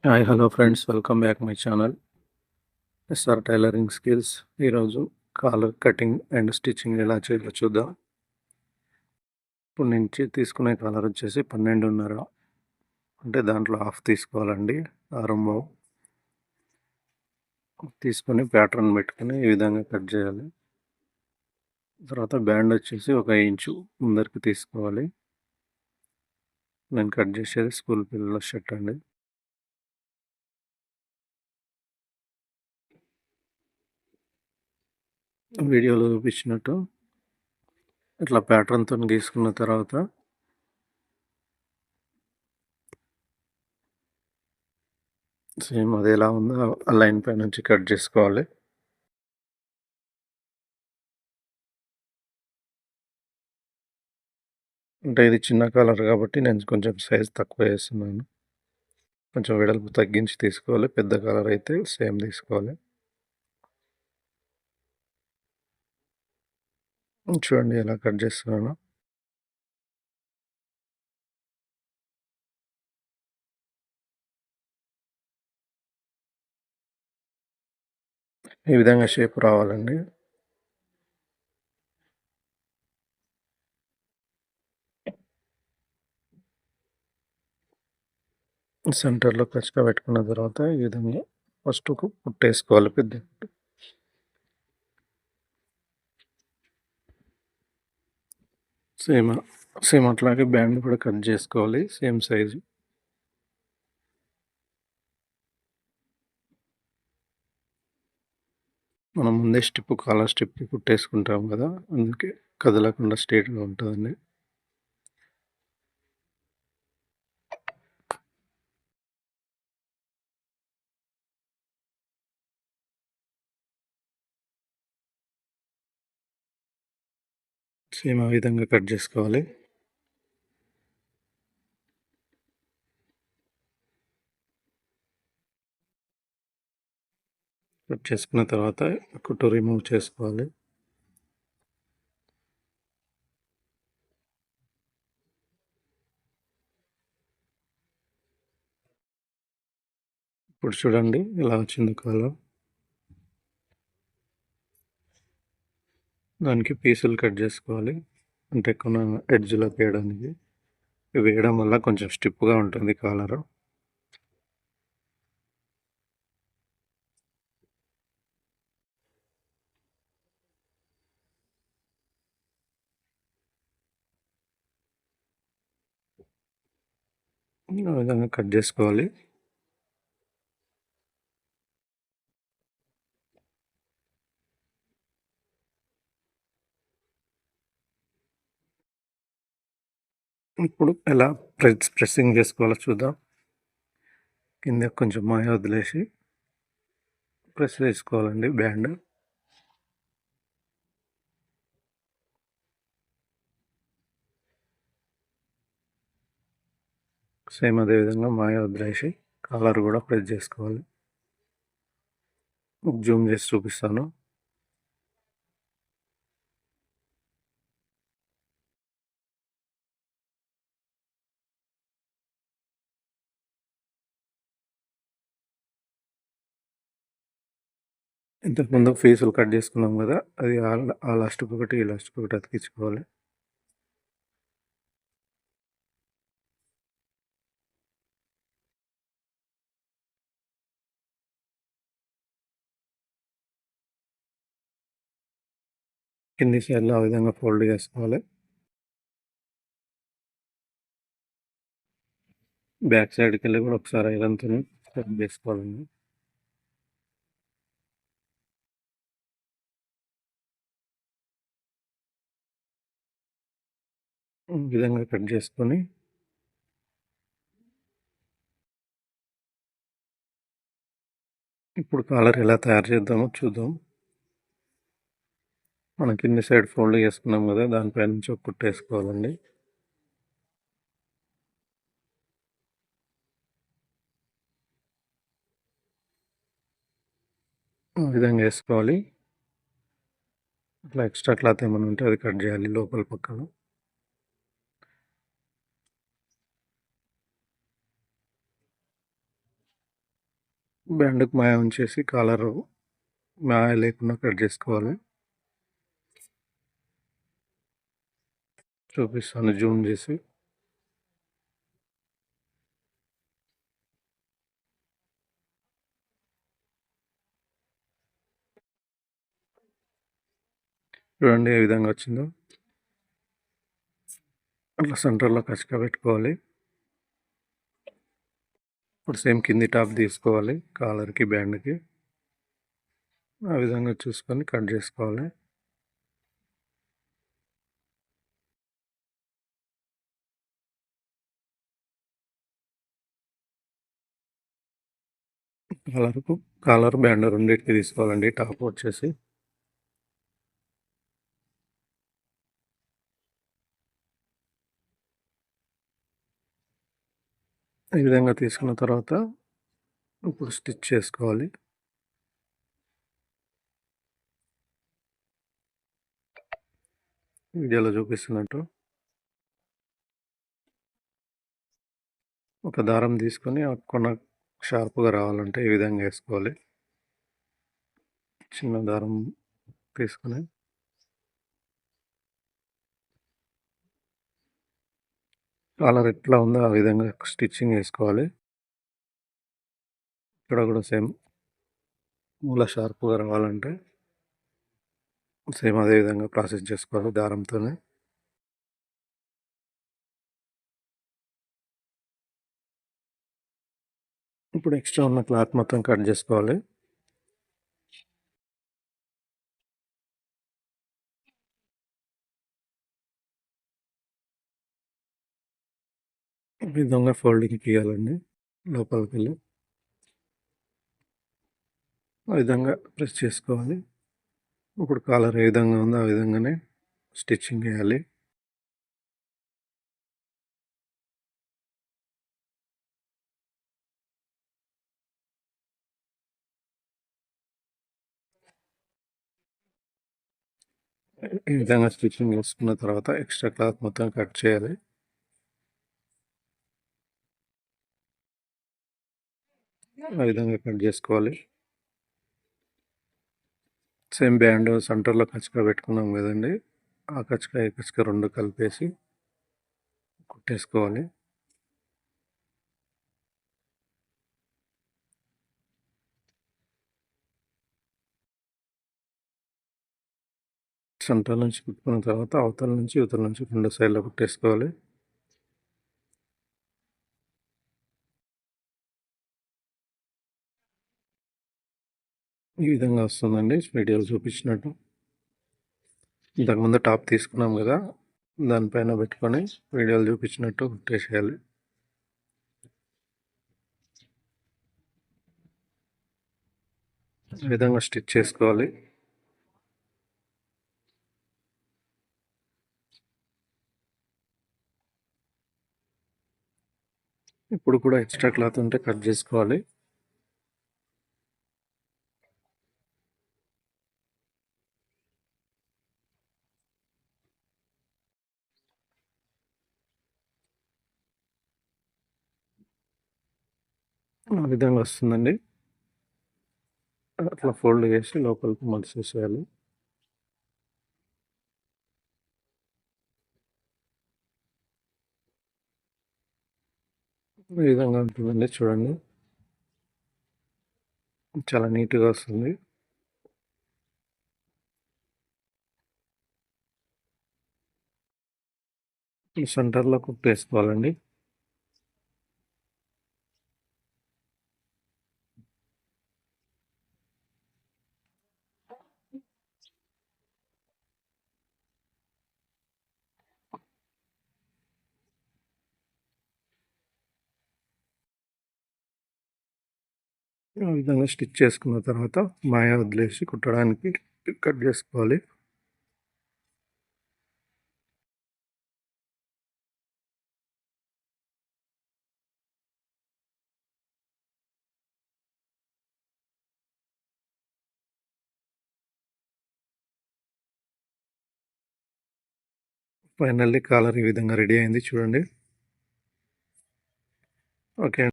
Hi hello friends, welcome back my channel SR tailoring skills. ఈరోజు collar cutting and stitching ఎలా చేయాలో చూద్దాం. ఇప్పుడు నేను తీసుకునే కాలర్ వచ్చేసి 12.5, అంటే దాంట్లో హాఫ్ తీసుకోవాలండి. ఆరంభం తీసుకొని ప్యాటర్న్ పెట్టుకొని ఈ విధంగా కట్ చేయాలి. తర్వాత బ్యాండ్ వచ్చేసి 1 ఇంచు ముందరికి తీసుకోవాలి. నేను కట్ చేసేది స్కూల్ పిల్లల షర్ట్ అండి. వీడియోలో చూపించినట్టు ఇట్లా ప్యాటర్న్తో గీసుకున్న తర్వాత సేమ్ అది ఎలా ఉందో ఆ లైన్ పై నుంచి కట్ చేసుకోవాలి. అంటే ఇది చిన్న కాలర్ కాబట్టి నేను కొంచెం సైజ్ తక్కువ వేస్తున్నాను. కొంచెం వెడల్పు తగ్గించి తీసుకోవాలి. పెద్ద కాలర్ అయితే సేమ్ తీసుకోవాలి. చూడండి ఎలా కట్ చేస్తున్నాను. ఈ విధంగా షేప్ రావాలండి. సెంటర్లో ఖచ్చితంగా పెట్టుకున్న తర్వాత ఈ విధంగా ఫస్ట్ కుట్టేసుకోవాలి. పెద్ద సేమ్ సేమ్ అట్లాగే బ్యాండ్ కూడా కట్ చేసుకోవాలి, సేమ్ సైజు. మనం ముందే కాలర్ స్ట్రిప్ కుట్టేసుకుంటాం కదా, అందుకే కదలకుండా స్ట్రేట్గా ఉంటుందండి. సేమ్ ఆ విధంగా కట్ చేసుకోవాలి. కట్ చేసుకున్న తర్వాత కుట్టు రిమూవ్ చేసుకోవాలి. ఇప్పుడు చూడండి ఎలా వచ్చిందో కాలర్. దానికి పీసులు కట్ చేసుకోవాలి, అంటే కొన్ని ఎడ్జ్లోకి వేయడానికి. వేయడం వల్ల కొంచెం స్టిప్గా ఉంటుంది కాలరు. ఆ విధంగా కట్ చేసుకోవాలి. ఇప్పుడు ఎలా ప్రెస్సింగ్ చేసుకోవాలో చూద్దాం. కింద కొంచెం మాయ వదిలేసి ప్రెస్ చేసుకోవాలండి బ్యాండ్. సేమ్ అదేవిధంగా మాయ వదిలేసి కాలర్ కూడా ప్రెస్ చేసుకోవాలి. జూమ్ చేసి చూపిస్తాను. ఇంతకుముందు ఫీసులు కట్ చేసుకున్నాం కదా, అది ఆ లాస్ట్కి ఒకటి ఈ లాస్ట్కి ఒకటి అతికించుకోవాలి. కింది సైడ్లో ఆ విధంగా ఫోల్డ్ చేసుకోవాలి. బ్యాక్ సైడ్కి వెళ్ళి కూడా ఒకసారి ఐరన్తో కట్ చేసుకోవాలండి. ఈ విధంగా కట్ చేసుకొని ఇప్పుడు కాలర్ ఎలా తయారు చేద్దామో చూద్దాం. మనం కింది సైడ్ ఫోల్డ్ చేసుకున్నాం కదా, దానిపై నుంచి ఒక కుట్టేసుకోవాలండి. ఈ విధంగా వేసుకోవాలి. ఇట్లా ఎక్స్ట్రా క్లాత్ ఏమైనా ఉంటే అది కట్ చేయాలి లోపల పక్కన. బ్యాండ్కి మాయ ఉంచేసి కాలర్ మాయ లేకుండా కట్ చేసుకోవాలి. చూపిస్తాను జూమ్ చేసి. చూడండి ఏ విధంగా వచ్చిందో. అట్లా సెంటర్లో కచ్చిగా పెట్టుకోవాలి. ఇప్పుడు సేమ్ కింది టాప్ తీసుకోవాలి కాలర్కి బ్యాండ్కి. ఆ విధంగా చూసుకొని కట్ చేసుకోవాలి. కాలర్ బ్యాండ్ రెండింటికి తీసుకోవాలండి. టాప్ వచ్చేసి ఈ విధంగా తీసుకున్న తర్వాత ఇప్పుడు స్టిచ్ చేసుకోవాలి. వీడియోలో చూపిస్తున్నట్టు ఒక దారం తీసుకొని ఆ కొన షార్ప్గా రావాలంటే ఈ విధంగా వేసుకోవాలి. చిన్న దారం తీసుకొని కాలర్ ఎట్లా ఉందో ఆ విధంగా స్టిచ్చింగ్ వేసుకోవాలి. ఇక్కడ కూడా సేమ్ మూల షార్ప్గా రావాలంటే సేమ్ అదే విధంగా ప్రాసెస్ చేసుకోవాలి దారంతోనే. ఇప్పుడు ఎక్స్ట్రా ఉన్న క్లాత్ మొత్తం కట్ చేసుకోవాలి. ఈ విధంగా ఫోల్డింగ్ తీయాలండి లోపలికి వెళ్ళి. ఆ విధంగా ప్రెస్ చేసుకోవాలి. ఇప్పుడు కాలర్ ఏ విధంగా ఉందో ఆ విధంగానే స్టిచ్చింగ్ వేయాలి. ఈ విధంగా స్టిచ్చింగ్ వేసుకున్న తర్వాత ఎక్స్ట్రా క్లాత్ మొత్తం కట్ చేయాలి. ఆ విధంగా కట్ చేసుకోవాలి. సేమ్ బ్యాండ్ సెంటర్లో కచ్చిగా పెట్టుకున్నాం కదండి, ఆ కచ్చిగా ఈ కచ్చిగా రెండు కలిపేసి కుట్టేసుకోవాలి. సెంటర్ నుంచి కుట్టుకున్న తర్వాత అవతల నుంచి ఇవతల నుంచి రెండు సైడ్లో కుట్టేసుకోవాలి. ఈ విధంగా వస్తుందండి వీడియోలో చూపించినట్టు. ఇంతకుముందు టాప్ తీసుకున్నాం కదా, దానిపైన పెట్టుకొని వీడియోలు చూపించినట్టు కుట్టేసేయాలి. ఈ విధంగా స్టిచ్ చేసుకోవాలి. ఇప్పుడు కూడా ఎక్స్ట్రా క్లాత్ ఉంటే కట్ చేసుకోవాలి. ఆ విధంగా వస్తుందండి. అట్లా ఫోల్డ్ చేసి లోపలికి మలిసేసేయాలి. ఈ విధంగా ఉంటుందండి, చూడండి చాలా నీట్గా వస్తుంది. సెంటర్లో కుట్టేసుకోవాలండి. ఆ విధంగా స్టిచ్ చేసుకున్న తర్వాత మాయ వదిలేసి కుట్టడానికి కట్ చేసుకోవాలి. ఫైనల్లీ కాలర్ ఈ విధంగా రెడీ అయింది, చూడండి. ఓకే.